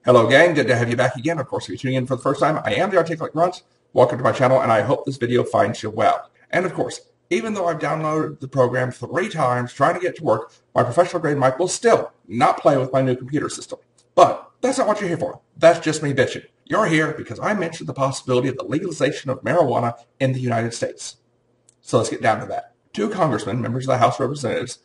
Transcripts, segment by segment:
Hello gang, good to have you back again. Of course, if you're tuning in for the first time, I am the Articulate Grunt. Welcome to my channel, and I hope this video finds you well. And of course, even though I've downloaded the program 3 times trying to get it to work, my professional grade mic will still not play with my new computer system. But that's not what you're here for. That's just me bitching. You're here because I mentioned the possibility of the legalization of marijuana in the United States. So let's get down to that. 2 congressmen, members of the House of Representatives,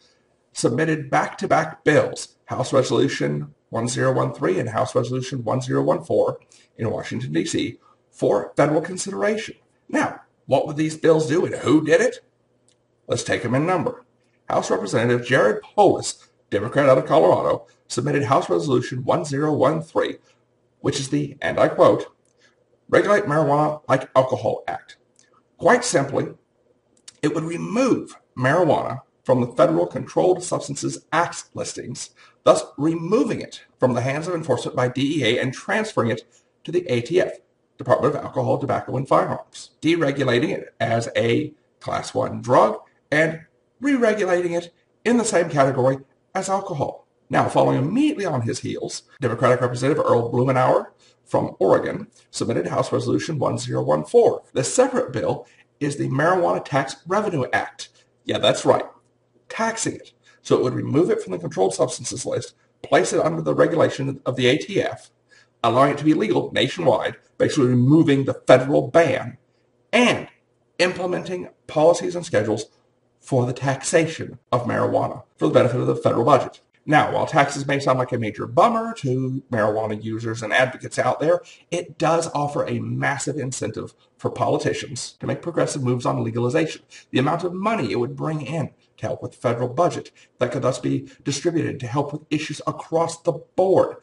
submitted back-to-back bills, House Resolution 1013 and House Resolution 1014 in Washington, D.C., for federal consideration. Now, what would these bills do and who did it? Let's take them in number. House Representative Jared Polis, Democrat out of Colorado, submitted House Resolution 1013, which is the, and I quote, Regulate Marijuana Like Alcohol Act. Quite simply, it would remove marijuana from the Federal Controlled Substances Act listings, thus removing it from the hands of enforcement by DEA and transferring it to the ATF, Department of Alcohol, Tobacco, and Firearms, deregulating it as a Class 1 drug and re-regulating it in the same category as alcohol. Now, following immediately on his heels, Democratic Representative Earl Blumenauer from Oregon submitted House Resolution 1014. The separate bill is the Marijuana Tax Revenue Act. Yeah, that's right. Taxing it. So it would remove it from the controlled substances list, place it under the regulation of the ATF, allowing it to be legal nationwide, basically removing the federal ban, and implementing policies and schedules for the taxation of marijuana for the benefit of the federal budget. Now, while taxes may sound like a major bummer to marijuana users and advocates out there, it does offer a massive incentive for politicians to make progressive moves on legalization. The amount of money it would bring in to help with the federal budget that could thus be distributed to help with issues across the board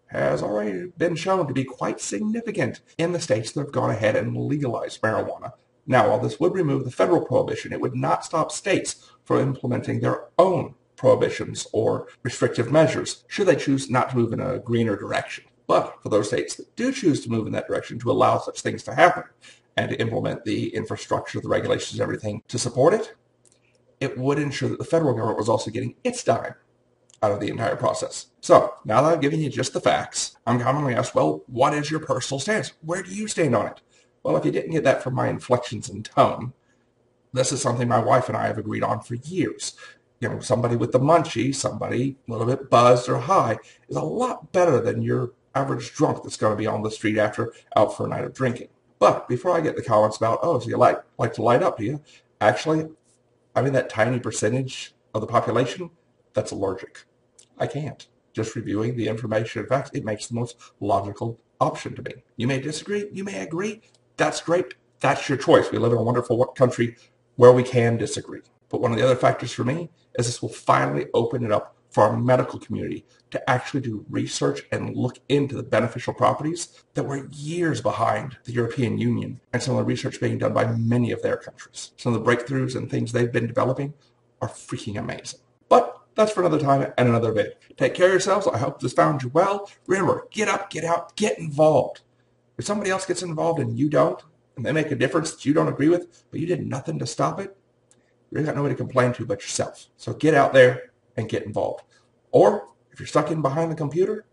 has already been shown to be quite significant in the states that have gone ahead and legalized marijuana. Now, while this would remove the federal prohibition, it would not stop states from implementing their own prohibitions or restrictive measures, should they choose not to move in a greener direction. But for those states that do choose to move in that direction to allow such things to happen and to implement the infrastructure, the regulations, everything to support it, it would ensure that the federal government was also getting its dime out of the entire process. So, now that I've given you just the facts, I'm commonly asked, well, what is your personal stance? Where do you stand on it? Well, if you didn't get that from my inflections and tone, this is something my wife and I have agreed on for years. You know, somebody with the munchies, somebody a little bit buzzed or high, is a lot better than your average drunk that's going to be on the street after out for a night of drinking. But before I get the comments about, oh, so you like to light up, do you? Actually, I'm in that tiny percentage of the population that's allergic. I can't. Just reviewing the information and facts, it makes the most logical option to me. You may disagree, you may agree. That's great. That's your choice. We live in a wonderful country where we can disagree. But one of the other factors for me is this will finally open it up for our medical community to actually do research and look into the beneficial properties that were years behind the European Union and some of the research being done by many of their countries. Some of the breakthroughs and things they've been developing are freaking amazing. But that's for another time and another video. Take care of yourselves. I hope this found you well. Remember, get up, get out, get involved. If somebody else gets involved and you don't, and they make a difference that you don't agree with, but you did nothing to stop it, you ain't got nobody to complain to but yourself. So get out there and get involved. Or if you're stuck in behind the computer,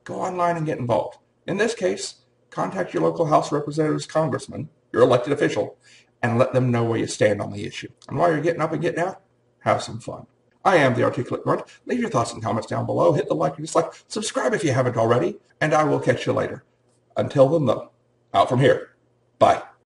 go online and get involved. In this case, contact your local House of Representatives congressman, your elected official, and let them know where you stand on the issue. And while you're getting up and getting out, have some fun. I am the Articulate Grunt. Leave your thoughts and comments down below. Hit the like or dislike. Subscribe if you haven't already. And I will catch you later. Until then, though, out from here. Bye.